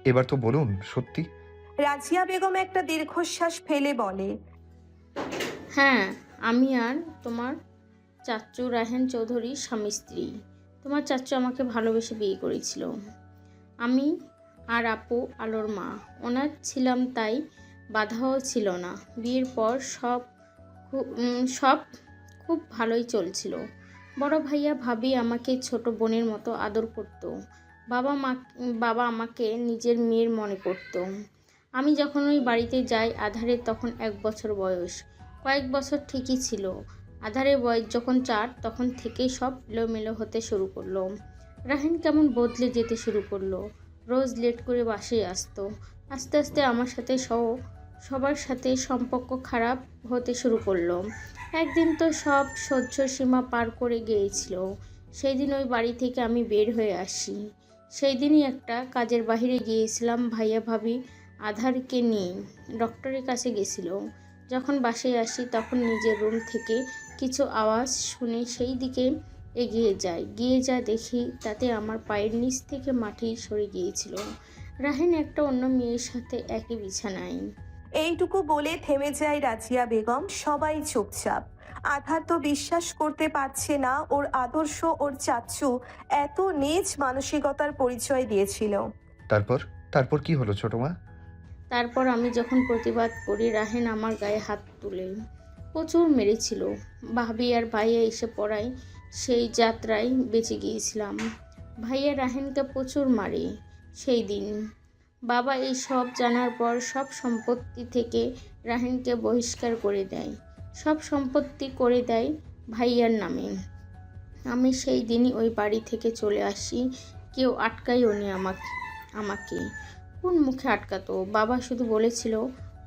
এবার তো বলুন সত্যি। রাজিয়া বেগম একটা দীর্ঘশ্বাস ফেলে বলে, হ্যাঁ, আমি আর তোমার চাচ্চু রাহেন চৌধুরীর স্বামী স্ত্রী। তোমার চাচ্চু আমাকে ভালোবেসে বিয়ে করেছিল। আমি আর আপু আলোর মা। ওনার ছিলাম, তাই বাধাও ছিল না। বিয়ের পর সব খুব ভালোই চলছিল। বড় ভাইয়া ভাবি আমাকে ছোট বোনের মতো আদর করত। বাবা মা বাবা আমাকে নিজের মেয়ের মনে করত। আমি যখন ওই বাড়িতে যাই, আধারের তখন 1 বছর বয়স। কয়েক বছর ঠিকই ছিল। আধারের বয়স যখন 4, তখন থেকেই সব এলোমেলো হতে শুরু করলো। রাহিন কেমন বদলে যেতে শুরু করলো। রোজ লেট করে বাসায় আসতো। আস্তে আস্তে আমার সাথে সবার সাথে সম্পর্ক খারাপ হতে শুরু করলো। একদিন তো সব সহ্য সীমা পার করে গিয়েছিল। সেই দিন ওই বাড়ি থেকে আমি বের হয়ে আসি। সেই দিনই একটা কাজের বাইরে গিয়েছিলাম ভাইয়া ভাবি আধারকে নিয়ে ডক্টরের কাছে গেছিল। যখন বাসায় আসি তখন নিজের রুম থেকে কিছু আওয়াজ শুনে সেই দিকে গিয়ে যা দেখি তাতে আমার পায়ের নিচ থেকে মাটি সরে গিয়েছিল। রাহিন একটা অন্য মেয়ের সাথে একই বিছানায়। এইটুকু বলে থেমে যায় রাজিয়া বেগম। সবাই চুপচাপ। আধার তো বিশ্বাস করতে পারছে না ওর আদর্শ ওর চাচ্চু এত নীচ মানসিকতার পরিচয় দিয়েছিল। তারপর তারপর কি হলো ছোট মা? তারপর আমি যখন প্রতিবাদ করি, রাহেন আমার গায়ে হাত তুলে প্রচুর মেরেছিল। ভাবি আর ভাইয়া এসে পড়ায় সেই যাত্রায় বেঁচে গিয়েছিলাম। ভাইয়া রাহেনকে প্রচুর মারে সেই দিন। বাবা এই সব জানার পর সব সম্পত্তি থেকে রাহেনকে বহিষ্কার করে দেয়। সব সম্পত্তি করে দেয় ভাইয়ার নামে। আমি সেই দিনই ওই বাড়ি থেকে চলে আসি। কেউ আটকাইও নি আমাকে। কোন মুখে আটকাতো? বাবা শুধু বলেছিল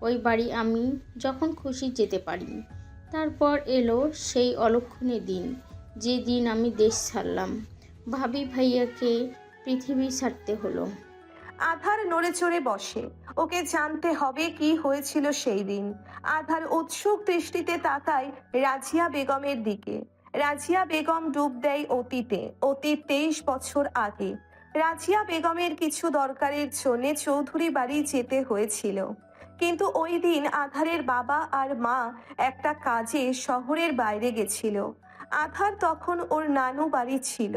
ওই বাড়ি আমি যখন খুশি যেতে পারি। তারপর এলো সেই অলক্ষণে দিন, যে দিন আমি দেশ ছাড়লাম। ভাবি ভাইয়াকে পৃথিবী ছাড়তে হলো। আধার নড়ে চড়ে বসে। ওকে জানতে হবে কি হয়েছিল সেই দিন। আধার উৎসুক দৃষ্টিতে তাকায় রাজিয়া বেগমের দিকে। রাজিয়া বেগম ডুব দেয় অতীতে। অতীত 23 বছর আগে। রাজিয়া বেগমের কিছু দরকারের জন্য চৌধুরী বাড়ি যেতে হয়েছিল। কিন্তু ওই দিন আধারের বাবা আর মা একটা কাজে শহরের বাইরে গেছিল। আধার তখন ওর নানু বাড়ি ছিল।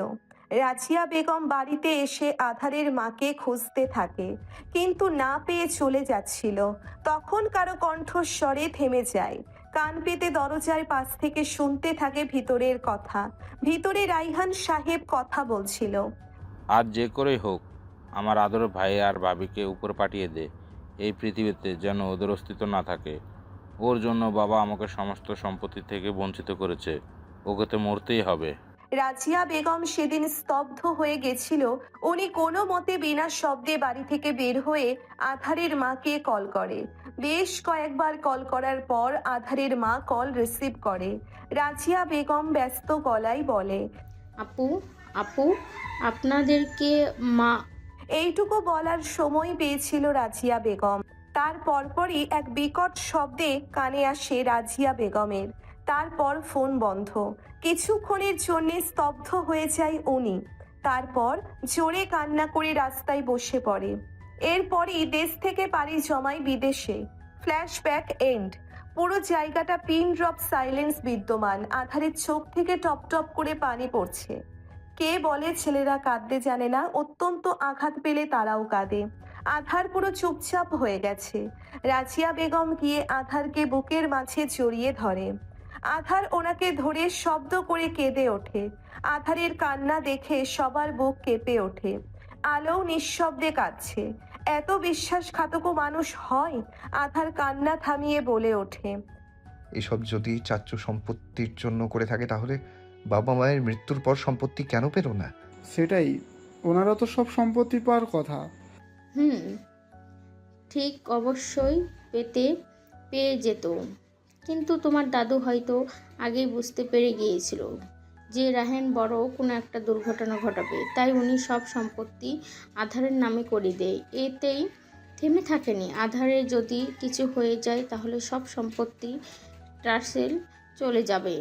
রাজিয়া বেগম বাড়িতে এসে আধারের মাকে খুঁজতে থাকে, কিন্তু না পেয়ে চলে যাচ্ছিল। তখন কারো কণ্ঠস্বরে থেমে যায়। কান পেতে দরজার পাশ থেকে শুনতে থাকে ভিতরের কথা। ভিতরে রাইহান সাহেব কথা বলছিল। আর যে করেই হোক আমার আদরের ভাই আর ভাবিকে উপরে পাঠিয়ে দে। এই পৃথিবীতে যেন ওদের অস্তিত্ব না থাকে। ওর জন্য বাবা আমাকে সমস্ত সম্পত্তি থেকে বঞ্চিত করেছে। ওকে তো মরতেই হবে। রাজিয়া বেগম সেদিন স্তব্ধ হয়ে গেছিল। উনি কোনো মতে বিনা শব্দে বাড়ি থেকে বের হয়ে আধারের মাকে কল করে। বেশ কয়েকবার কল করার পর আধারের মা কল রিসিভ করে। রাজিয়া বেগম ব্যস্ত গলায় বলে, আপু আপু আপনাদেরকে মা। এইটুকু বলার সময় পেয়েছিল রাজিয়া বেগম। তার পরপরই এক বিকট শব্দে কানে আসে রাজিয়া বেগমের। তারপর ফোন বন্ধ। কিছুক্ষণের জন্য স্তব্ধ হয়ে যায় উনি। তারপর জোরে কান্না করে রাস্তায় বসে পড়ে। এরপরই দেশ থেকে পাড়ি জমায় বিদেশে। Flashback end. পুরো জায়গাটা পিন ড্রপ সাইলেন্স বিদ্যমান। আধারের চোখ থেকে টপ টপ করে পানি পড়ছে। কে বলে ছেলেরা কাঁদতে জানে না? অত্যন্ত আঘাত পেলে তারাও কাঁদে। আধার পুরো চুপচাপ হয়ে গেছে। রাজিয়া বেগম গিয়ে আধারকে বুকের মাঝে জড়িয়ে ধরে। আধার ওনাকে ধরে শব্দ করে কেঁদে ওঠে। আধারের কান্না দেখে সবার বুক কেঁপে ওঠে। আলোও নিঃশব্দে কাঁদছে। এত বিশ্বাসঘাতকও মানুষ হয়? আধার কান্না থামিয়ে বলে ওঠে, এসব যদি চাচ্চু সম্পত্তির জন্য করে থাকে, তাহলে বাবা মায়ের মৃত্যুর পর সম্পত্তি কেন পেল না? সেটাই, ওনারা তো সব সম্পত্তি পাওয়ার কথা। হুম, ঠিক অবশ্যই পেয়ে যেত। কিন্তু তোমার দাদু হয়তো আগেই বুঝতে পেরে গিয়েছিল যে রাহেন বড় কোনো একটা দুর্ঘটনা ঘটাবে, তাই উনি সব সম্পত্তি আধারের নামে করে দেয়। এতেই থেমে থাকেনি। আধারে যদি কিছু হয়ে যায় তাহলে সব সম্পত্তি ট্রাস্টে চলে যাবে।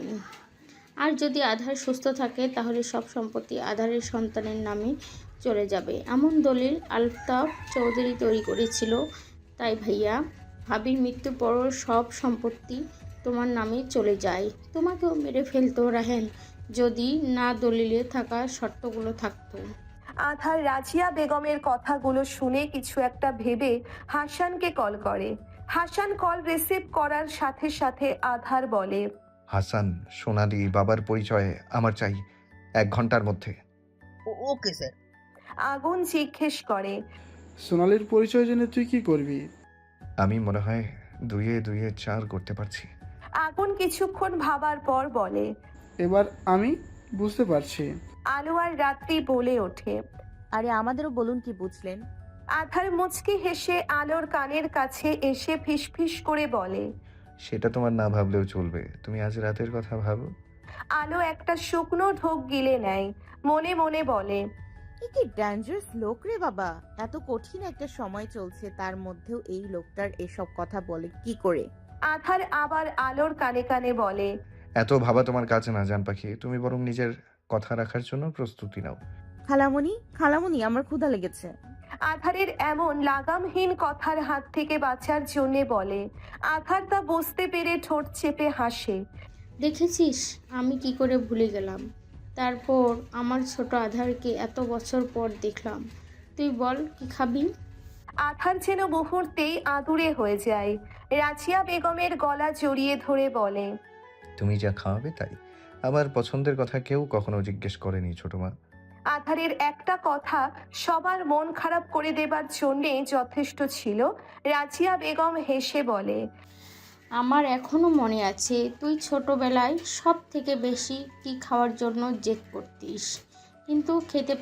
আর যদি আধার সুস্থ থাকে তাহলে সব সম্পত্তি আধারের সন্তানের নামে চলে যাবে এমন দলিল আলতাফ চৌধুরী তৈরি করেছিল। তাই ভাইয়া, ভাবির মৃত্যুর পরও সব সম্পত্তি তোমার নামে চলে যায়। তোমাকেও মেরে ফেলতো রাহেন, যদি না দলিলে থাকা শর্তগুলো থাকতো। আধার রাজিয়া বেগমের কথাগুলো শুনে কিছু একটা ভেবে হাসানকে কল করে। হাসান কল রিসিভ করার সাথে সাথে আধার বলে, হাসান, সোনালি বাবার পরিচয় আমার চাই 1 ঘন্টার মধ্যে। Okay sir. আগুন জিজ্ঞেস করে, সোনালির পরিচয় জেনে তুই কি করবি? আমি মনে হয় 2 এ 4 করতে পারছি। আগুন কিছুক্ষণ ভাবার পর বলে। এবার আমি বুঝতে পারছি। আলো আর রাত্রি বলে ওঠে। আরে আমাদেরও বলুন কি বুঝলেন। আধার মুচকি হেসে আলোর কানের কাছে এসে ফিসফিস করে বলে, সেটা তোমার না ভাবলেও চলবে, তুমি আজ রাতের কথা ভাবো। আলো একটা শুকনো ঢোক গিলে নেয়, মনে মনে বলে, কি ডেঞ্জারাস লোক রে বাবা। এত কঠিন একটা সময় চলছে, তার মধ্যেও এই লোকটার এসব কথা বলে কি করে? আধার আবার আলোর কানে কানে বলে, এত ভাবা তোমার কাজ না জান পাখি, তুমি বরং নিজের কথা রাখার জন্য প্রস্তুতি নাও। খালামণি, খালামণি, আমার ক্ষুধা লেগেছে। আধারের এমন লাগামহীন কথার হাত থেকে বাঁচার জন্যে বলে। আধার তা বুঝতে পেরে ঠোঁট চেপে হাসে। দেখেছিস আমি কি করে ভুলে গেলাম। তারপর আমার ছোট আধারকে এত বছর পর দেখলাম। তুই বল কি খাবি? আধার যেন মুহূর্তেই আদুরে হয়ে যায়। রাজিয়া বেগমের গলা জড়িয়ে ধরে বলে, তুমি যা খাওয়াবে তাই। আমার পছন্দের কথা কেউ কখনো জিজ্ঞেস করেনি ছোট মা। আধারের একটা কথা সবার মন খারাপ করে দেবার জন্যে যথেষ্ট ছিল। রাজিয়া বেগম হেসে বলে, আমার এখনো মনে আছে তুই ছোটবেলায় সব থেকে বেশি কি খাওয়ার জন্য জেদ করতিস, কিন্তু খেতে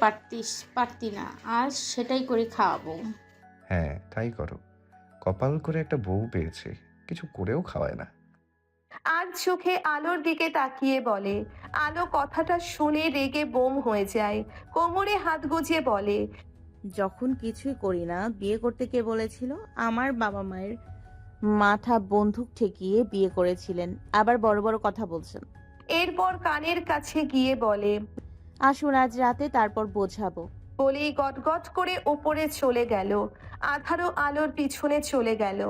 পারতি না। আজ সেটাই করে খাওয়াবো। হ্যাঁ, তাই করো। কপাল করে একটা বউ পেয়েছে, কিছু করেও খাওয়ায় না। আর চোখে আলোর দিকে তাকিয়ে বলে। আলো কথাটা শুনে রেগে বোম হয়ে যায়, কোমরে হাত গুজে বলে, যখন কিছুই করি না, বিয়ে করতে কে বলেছিল? আমার বাবা মায়ের মাথা বন্দুক ঠেকিয়ে বিয়ে করেছিলেন, আবার বড় বড় কথা বলছেন। এরপর কানের কাছে গিয়ে বলে, আসুন আজ রাতে, তারপর বোঝাবো। বলেই গটগট করে ওপরে চলে গেল। আধারও আলোর পিছনে চলে গেল।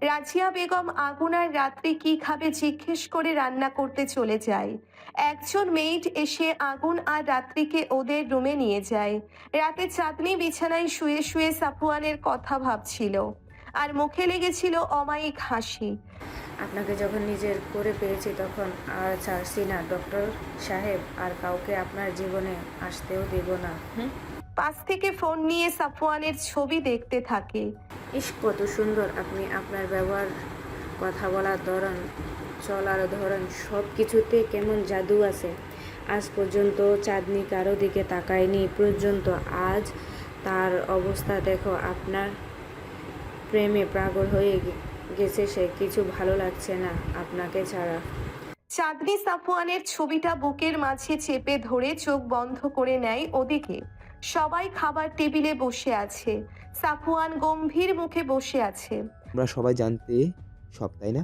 রাজিয়া বেগম আগুন আর রাত্রি কি খাবে জিজ্ঞেস করে রান্না করতে চলে যায়। একজন মেইড এসে আগুন আর রাত্রিকে ওদের রুমে নিয়ে যায়। রাতে চাঁদনি বিছানায় শুয়ে শুয়ে সাফওয়ানের কথা ভাবছিল, আর মুখে লেগেছিল অমায়িক হাসি। আপনাকে যখন নিজের করে পেয়েছি তখন আর ছাড়ছি না ডক্টর সাহেব, আর কাউকে আপনার জীবনে আসতেও দেব না। পাশ থেকে ফোন নিয়ে সাফওয়ানের ছবি দেখতে থাকে। ইস, কত সুন্দর আপনি। আপনার ব্যবহার, কথা বলার ধরন, চলার ধরন, সব কিছুতে কেমন জাদু আছে। আজ পর্যন্ত চাঁদনি কারো দিকে তাকায়নি পর্যন্ত, আজ তার অবস্থা দেখো। আপনার প্রেমে পাগল হয়ে গেছে সে, কিছু ভালো লাগছে না আপনাকে ছাড়া। চাঁদনি সাফওয়ানের ছবিটা বুকের মাঝে চেপে ধরে চোখ বন্ধ করে নেয় ওদিকে। সবাই খাবার টেবিলে বসে আছে। সাফওয়ান গম্ভীর মুখে বসে আছে। আমরা সবাই জানতে সব, তাই না?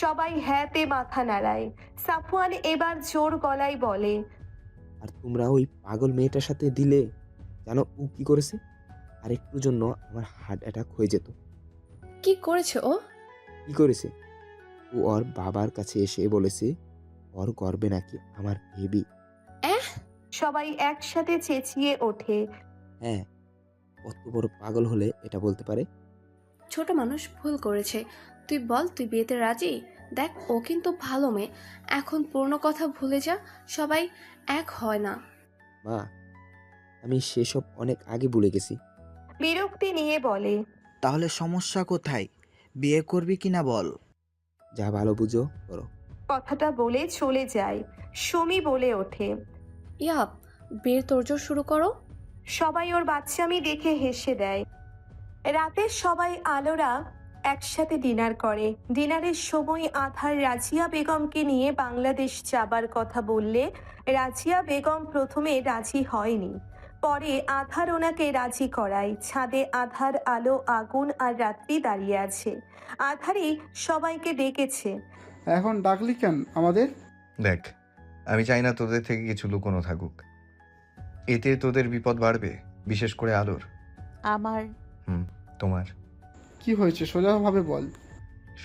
সবাই হ্যাঁতে মাথা নাড়ায়। সাফওয়ান এবার জোর গলায় বলে, আর তোমরা ওই পাগল মেয়েটার সাথে দিলে। জানো ও কি করেছে? আর একটু জন্য আমার হার্ট অ্যাটাক হয়ে যেত। কি করেছে ও? কি করেছে? ও ওর বাবার কাছে এসে বলেছে ওর গর্বে নাকি আমার বেবি। সবাই একসাথে চেঁচিয়ে ওঠে। হ্যাঁ, কত বড় পাগল হলে এটা বলতে পারে? ছোট মানুষ ভুল করেছে। তুই বল, তুই বিয়েতে রাজি? দেখ, ও কিন্তু ভালো মেয়ে। এখন পুরনো কথা ভুলে যা, সবাই এক হয় না। মা, আমি সেসব অনেক আগে ভুলে গেছি। বিরক্তি নিয়ে বলে, তাহলে সমস্যা কোথায়? বিয়ে করবি কিনা বল। যা ভালো বুঝো করো। কথাটা বলে চলে যায়। সুমি বলে ওঠে, ইয়াপ, বিয়ের তোড়জোড় শুরু করো। সবাই ওর বাচ্চামি দেখে হেসে দেয়। রাতে সবাই আলোরা একসাথে ডিনার করে। ডিনারের সময় আধার রাজিয়া বেগমকে নিয়ে বাংলাদেশ যাবার কথা বললে রাজিয়া বেগম প্রথমে রাজি হয়নি। পরে আধার ওনাকে রাজি করায়। ছাদে আধার, আলো, আগুন আর রাত্রি দাঁড়িয়ে আছে। আধারই সবাইকে ডেকেছে। এখন ডাকলি কেন আমাদের? দেখ, আমি চাই না তোদের থেকে কিছু লুকোনো থাকুক। এতে তোদের বিপদ বাড়বে। বিশেষ করে আলোর। আমার তোমার। কি হয়েছে সোজাভাবে বল।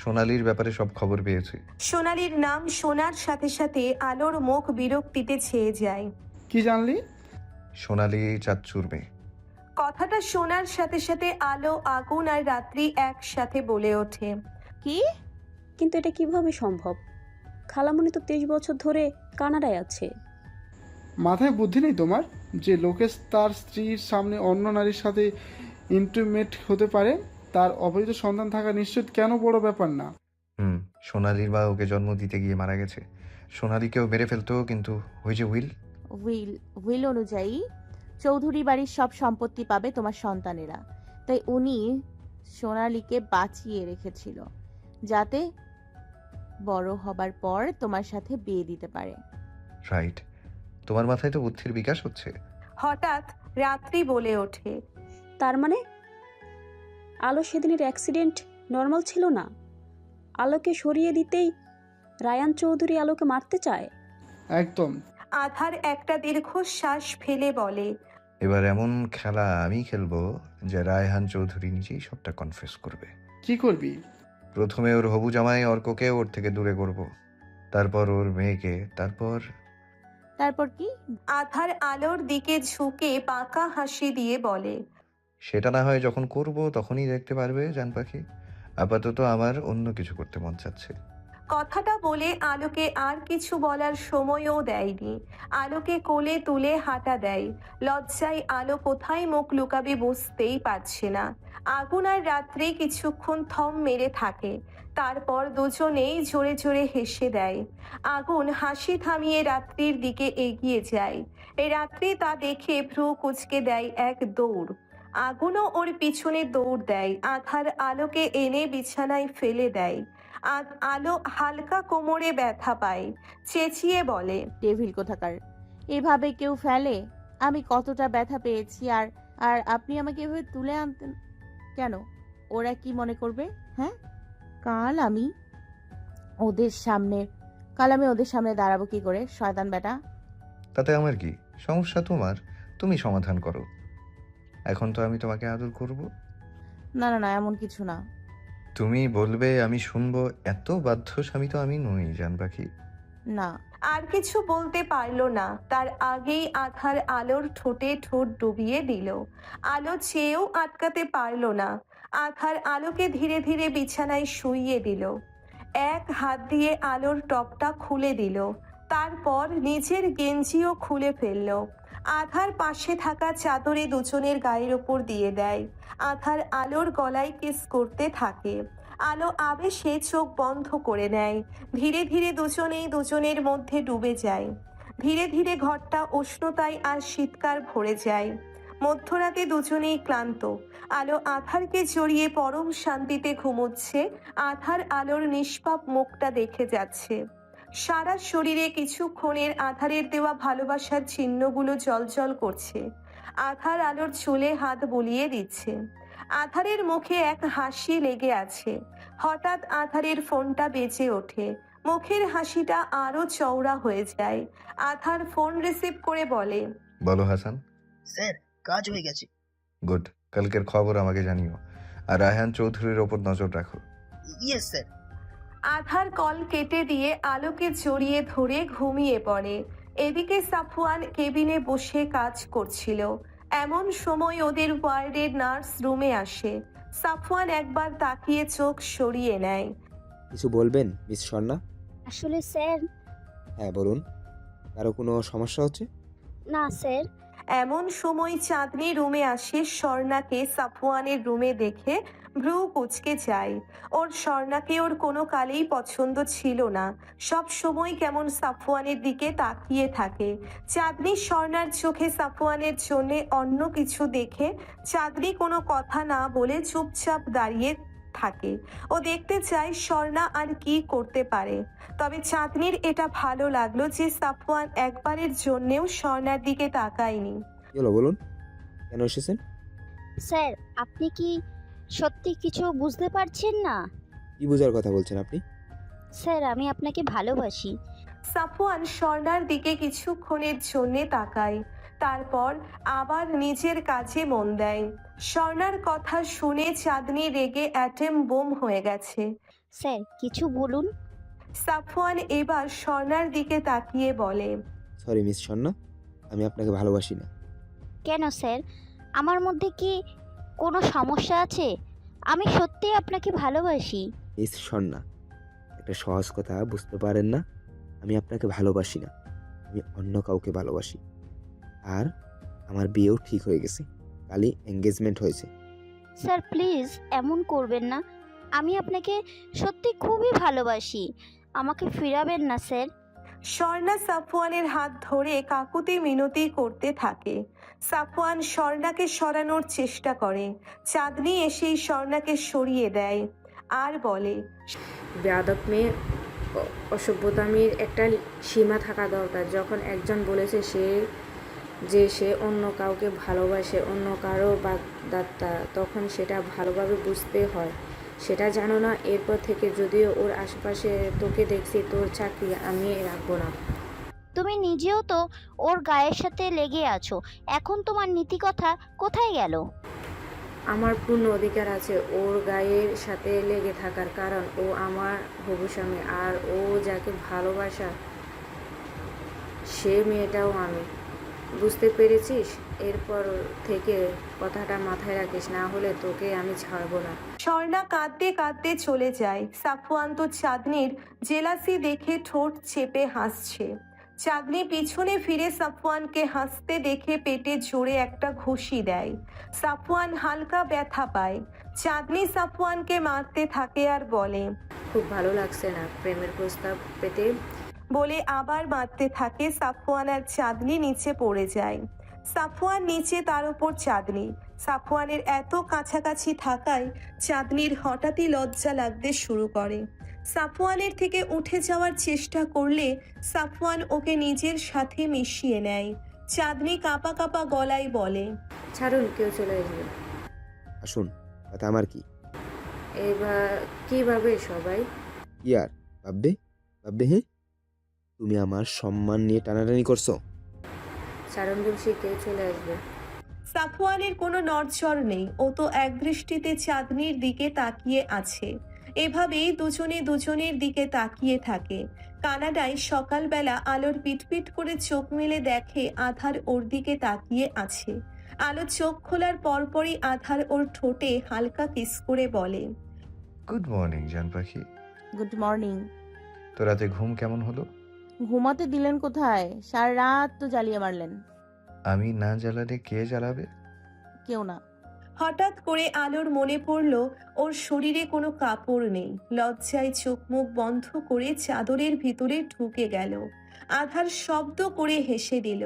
সোনালির ব্যাপারে সব খবর পেয়েছি। সোনালির নাম শোনার সাথে সাথে আলোর মুখ বিরক্তিতে ছেয়ে যায়। কি জানলি? সোনালি চাচ্চুর মেয়ে। কথাটা শোনার সাথে সাথে আলো, আগুন আর রাত্রি একসাথে বলে ওঠে। কি? কিন্তু এটা কিভাবে সম্ভব? খালামণি তো 23 বছর ধরে কানাডায় আছে। মাথায় বুদ্ধি নেই তোমার? যে লোকেশ তার স্ত্রীর সামনে অন্য নারীর সাথে ইন্টিমেট হতে পারে, তার অবৈধ সন্তান থাকা নিশ্চিত কেন বড় ব্যাপার না? সোনালির মা ওকে জন্ম দিতে গিয়ে মারা গেছে। সোনালিকেও মেরে ফেলতো, কিন্তু ওই যে উইল অনুযায়ী চৌধুরী বাড়ির সব সম্পত্তি পাবে তোমার সন্তানেরা। তাই উনি সোনালীকে বাঁচিয়ে রেখেছিল যাতে বড় হবার পর তোমার সাথে বিয়ে দিতে পারে। রাইট। তোমার মাথায় তো বুদ্ধির বিকাশ হচ্ছে। হঠাৎ রাত্রি বলে ওঠে। তার মানে আলো সেদিনের অ্যাক্সিডেন্ট নর্মাল ছিল না? আলোকে সরিয়ে দিতেই রায়ান চৌধুরী আলোকে মারতে চায়? একদম। আধার একটা দীর্ঘশ্বাস ফেলে বলে, এবার এমন খেলা আমি খেলবো যে রায়হান চৌধুরী নিজেই সবটা কনফেস করবে। কি করবি? প্রথমে ওর হবু জামাই অর্ককে ওর থেকে দূরে করব, তারপর ওর মেয়েকে, তারপর কি? আধার আলোর দিকে ঝুঁকে বাঁকা হাসি দিয়ে বলে, সেটা না হয় যখন করব তখনই দেখতে পারবে জান পাখি। আপাতত আমার অন্য কিছু করতে মন চাচ্ছে। কথাটা বলে আলোকে আর কিছু বলার সময়ও দেয়নি। আলোকে কোলে তুলে হাঁটা দেয়। লজ্জায় আলো কোথায় মুখ লুকাবে বুঝতেই পারছে না। আগুন আর রাত্রি কিছুক্ষণ থম মেরে থাকে, তারপর দুজনেই জোরে জোরে হেসে দেয়। আগুন হাসি থামিয়ে রাত্রির দিকে এগিয়ে যায়। এই রাত্রি তা দেখে ভ্রু কুঁচকে দেয় এক দৌড়। আগুনও ওর পিছনে দৌড় দেয়। আধার আলোকে এনে বিছানায় ফেলে দেয়। আলো হালকা কোমরে ব্যথা পায়, চেঁচিয়ে বলে, ডেভিল কোথাকার, এভাবে কেউ ফেলে? আমি কতটা ব্যথা পেয়েছি, আর আর আপনি আমাকে এভাবে তুলে আনতেন কেন? ওরা কি মনে করবে? হ্যাঁ, কাল আমি ওদের সামনে দাঁড়াবো কি করে? শয়তান বেটা। তাতে আমার কি সমস্যা? তুমি সমাধান করো। এখন তো আমি তোমাকে আদর করব। না না না, এমন কিছু না। তুমি বলবে, আমি শুনবো। এত বাধ্য স্বামী তো আমি নই জান পাখি। না। আর কিছু বলতে পারলো না, তার আগেই আধার আলোর ঠোঁটে ঠোঁট ডুবিয়ে দিল। আলো চেয়েও আটকাতে পারলো না। আধার আলোকে ধীরে ধীরে বিছানায় শুইয়ে দিল। এক হাত দিয়ে আলোর টপটা খুলে দিল, তারপর নিজের গেঞ্জিও খুলে ফেলল। আধার পাশে থাকা চাদরে দুজনের গায়ের ওপর দিয়ে দেয়। আধার আলোর গলায় কিস করতে থাকে। আলো আবেশে চোখ বন্ধ করে নেয়। ধীরে ধীরে দুজনেই দুজনের মধ্যে ডুবে যায়। ধীরে ধীরে ঘরটা উষ্ণতায় আর শীতকার ভরে যায়। মধ্যরাতে দুজনেই ক্লান্ত। আলো আধারকে জড়িয়ে পরম শান্তিতে ঘুমোচ্ছে। আধার আলোর নিষ্পাপ মুখটা দেখে যাচ্ছে। সারা শরীরে কিছুক্ষণের আধারের দেওয়া ভালোবাসার চিহ্নগুলো জ্বলজ্বল করছে। আধার আলোর চুলে হাত বুলিয়ে দিচ্ছে। আধারের মুখে এক হাসি লেগে আছে। হঠাৎ আধারের ফোনটা বেজে ওঠে। মুখের হাসিটা আরো চওড়া হয়ে যায়। আধার ফোন রিসিভ করে বলে, বলো হাসান। স্যার, কাজ হয়ে গেছে। গুড। কালকের খবর আমাকে জানিও, আর রায়হান চৌধুরীর ওপর নজর রাখো। Yes sir. আধার কল কেটে দিয়ে আলোকে জড়িয়ে ধরে ঘুমিয়ে পড়ে। এদিকে সাফওয়ান কেবিনে বসে কাজ করছিল। এমন সময় ওদের ওয়ার্ডের নার্স রুমে আসে। সাফওয়ান একবার তাকিয়ে চোখ সরিয়ে নেয়। কিছু বলবেন মিস স্বর্ণা? আসলে স্যার। হ্যাঁ বলুন। কারো কোনো সমস্যা হচ্ছে? না স্যার। এমন সময় চাঁদনি রুমে আসে। স্বর্ণাকে সাফওয়ানের রুমে দেখে ভ্রু কুঁচকে যায়। ওর স্বর্ণাকে ওর কোনো কালেই পছন্দ ছিল না। সব সময় কেমন সাফওয়ানের দিকে তাকিয়ে থাকে। চাঁদনি স্বর্ণার চোখে সাফওয়ানের জন্য অন্য কিছু দেখে চাঁদনি কোনো কথা না বলে চুপচাপ দাঁড়িয়ে থাকে। ও দেখতে চায় স্বর্ণা আর কি করতে পারে। তবে চাঁদনির এটা ভালো লাগলো যে সাফওয়ান একবারের জন্যেও স্বর্ণার দিকে তাকায়নি। চলো বলুন, কেন এসেছেন? স্যার, আপনি কি সত্যি কিছু বুঝতে পারছেন না? কি বোঝার কথা বলছেন আপনি? স্যার, আমি আপনাকে ভালোবাসি। সাফওয়ান স্বর্ণার দিকে কিছুক্ষণের জন্যে তাকায়, তারপর আবার নিজের কাজে মন দেয়। স্বর্ণার কথা শুনে চাঁদনি রেগে অ্যাটেম বোম হয়ে গেছে। স্যার কিছু বলুন। সাফওয়ান এবার স্বর্ণার দিকে তাকিয়ে বলে, সরি মিস স্বর্ণা, আমি আপনাকে ভালোবাসি না। কেন স্যার, আমার মধ্যে কি কোনো সমস্যা আছে? আমি সত্যিই আপনাকে ভালোবাসি। মিস স্বর্ণা, একটা সহজ কথা বুঝতে পারেন না? আমি আপনাকে ভালোবাসি না, আমি অন্য কাউকে ভালোবাসি। আর আমার বিয়েও ঠিক হয়ে গেছে, কালই এঙ্গেজমেন্ট হয়েছে। স্যার প্লিজ এমন করবেন না, আমি আপনাকে সত্যি খুবই ভালোবাসি, আমাকে ফিরাবেন না স্যার। স্বর্ণা সাফওয়ানের হাত ধরে কাকুতি মিনতি করতে থাকে। সাফওয়ান স্বর্ণাকে সরানোর চেষ্টা করে। চাঁদনি এসেই স্বর্ণাকে সরিয়ে দেয় আর বলে, বেয়াদব মেয়ে, অসভ্যতামির একটা সীমা থাকা দরকার। যখন একজন বলেছে সে অন্য কাউকে ভালোবাসে, অন্য কারো বাগদত্তা, তখন সেটা ভালোভাবে বুঝতে হয়। সেটা জানো না? এরপর থেকে যদিও ওর আশেপাশে তোকে দেখছি, তোর চাকরি আমি রাখবো না। তুমি নিজেও তো ওর গায়ের সাথে লেগে আছো, এখন তোমার নীতি কথা কোথায় গেল? আমার পূর্ণ অধিকার আছে ওর গায়ের সাথে লেগে থাকার, কারণ ও আমার হবু স্বামী, আর ও যাকে ভালোবাসা সে মেয়েটাও আমি। বুঝতে পেরেছিস? এরপর থেকে কথাটা মাথায় রাখিস, না হলে তোকে আমি ছাড়বো না। স্বর্ণা কাঁদতে কাঁদতে চলে যায়। সাফওয়ান তো চাঁদনির জেলাসি দেখে ঠোঁট চেপে হাসছে। চাঁদনি পিছনে ফিরে সাফওয়ানকে হাসতে দেখে পেটে জোরে একটা ঘুষি দেয়। সাফওয়ান হালকা ব্যথা পায়। চাঁদনি সাফওয়ানকে মারতে থাকে আর বলে, খুব ভালো লাগছে না প্রেমের প্রস্তাব পেতে? বলে আবার মারতে থাকে। সাফওয়ান আর চাঁদনি নিচে পড়ে যায়। সাফওয়ান নিচে, তার উপর চাঁদনি। সাফওয়ানের এত কাছাকাছি থাকায় চাঁদনির হঠাৎই লজ্জা লাগতে শুরু করে। সাফওয়ানের থেকে উঠে যাওয়ার চেষ্টা করলে সাফওয়ান ওকে নিজের সাথে মিশিয়ে নেয়। চাঁদনি কাঁপা কাঁপা গলায় বলে, ছাড়ুন, কেউ চলে আসবে। আসুন, কথা আমার কি? এবার কিভাবে সবাই? ইয়ার ভাববে ভাববে হ্যাঁ, তুমি আমার সম্মান নিয়ে টানাটানি করছো। ছাড়ুন বলছি, কেউ চলে আসবে। সাফওয়ানের কোনো নড়চড় নেই। ও তো একদৃষ্টিতে চাঁদনির দিকে তাকিয়ে আছে। এভাবেই দুজনে দুজনের দিকে তাকিয়ে থাকে। কানাডায় সকালবেলা আলোর পিটপিট করে চোখ মেলে দেখে আধার ওর দিকে তাকিয়ে আছে। আলো চোখ খোলার পরপরই আধার ওর ঠোঁটে হালকা কিস করে বলে, গুড মর্নিং জান পাখি। Good morning. তো রাতে ঘুম কেমন হলো? ঘুমাতে দিলেন কোথায়? সারা রাত তো জ্বালিয়ে মারলেন। আমি না জ্বালালে কে জ্বালাবে? কেউ না। হঠাৎ করে আলোর মনে পড়ল ওর শরীরে কোনো কাপড় নেই। লজ্জায় চোখ মুখ বন্ধ করে চাদরের ভিতরে ঢুকে গেল। আধার শব্দ করে হেসে দিল।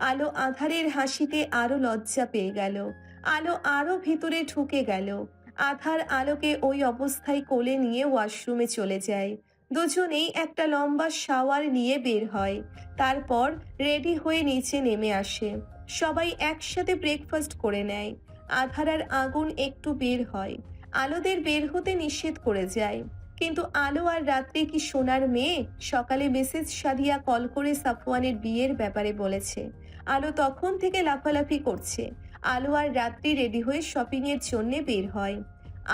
আলো আধারের হাসিতে আরো লজ্জা পেয়ে গেল। আলো আরো ভিতরে ঢুকে গেল। আধার আলোকে ওই অবস্থায় কোলে নিয়ে ওয়াশরুমে চলে যায়। দুজনেই একটা লম্বা শাওয়ার নিয়ে বের হয়। তারপর রেডি হয়ে নিচে নেমে আসে। সবাই একসাথে ব্রেকফাস্ট করে নেয়। আধার আর আগুন একটু বের হয়। আলোদের বের হতে নিষেধ করে যায়। কিন্তু আলো আর রাত্রি কি সোনার মেয়ে? সকালে মিসেস সাদিয়া কল করে সাফওয়ানের বিয়ের ব্যাপারে বলেছে। আলো তখন থেকে লাফালাফি করছে। আলো আর রাত্রি রেডি হয়ে শপিং এর জন্য বের হয়।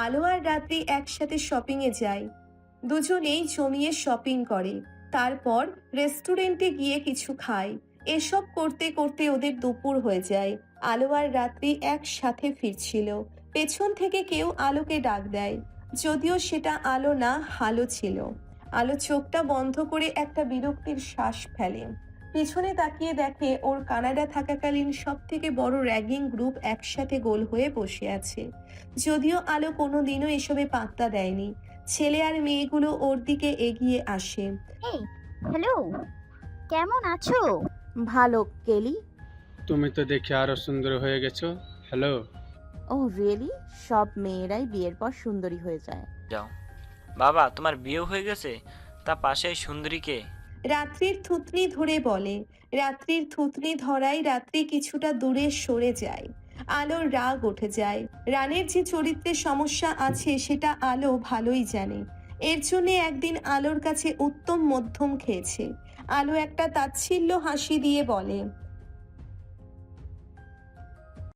আলো আর রাত্রি একসাথে শপিং এ যায়। দুজনেই জমিয়ে শপিং করে। তারপর রেস্টুরেন্টে গিয়ে কিছু খায়। এসব করতে করতে ওদের দুপুর হয়ে যায়। আলো আর রাত্রি একসাথে ফিরছিল। পেছন থেকে কেউ আলোকে ডাক দেয়, যদিও সেটা আলো না, হালো ছিল। আলো চোখটা বন্ধ করে একটা বিরক্তির শ্বাস ফেলে। পিছনে তাকিয়ে দেখে ওর কানাডা থাকাকালীন সব থেকে বড় র্যাগিং গ্রুপ একসাথে গোল হয়ে বসে আছে। যদিও আলো কোনোদিনও এসবে পাত্তা দেয়নি। ছেলে আর মেয়েগুলো ওর দিকে এগিয়ে আসে। এই হ্যালো, কেমন আছো? ভালো। কেলি? তুমি তো দেখে আরো সুন্দর হয়ে গেছো। হ্যালো। ও রিয়েলি? সব মেয়েরাই বিয়ের পর সুন্দরী হয়ে যায়। যাও বাবা, তোমার বিয়ে হয়ে গেছে? তা পাশে সুন্দরীকে? রাত্রির থুতনি ধরে বলে। রাত্রির থুতনি ধরায় রাত্রি কিছুটা দূরে সরে যায়। আলোর রাগ উঠে যায়। রানের যে চরিত্রের সমস্যা আছে সেটা আলো ভালোই জানে। এর জন্য একদিন আলোর কাছে উত্তম মধ্যম খেয়েছে। আলো একটা তাচ্ছিল্য হাসি দিয়ে বলে,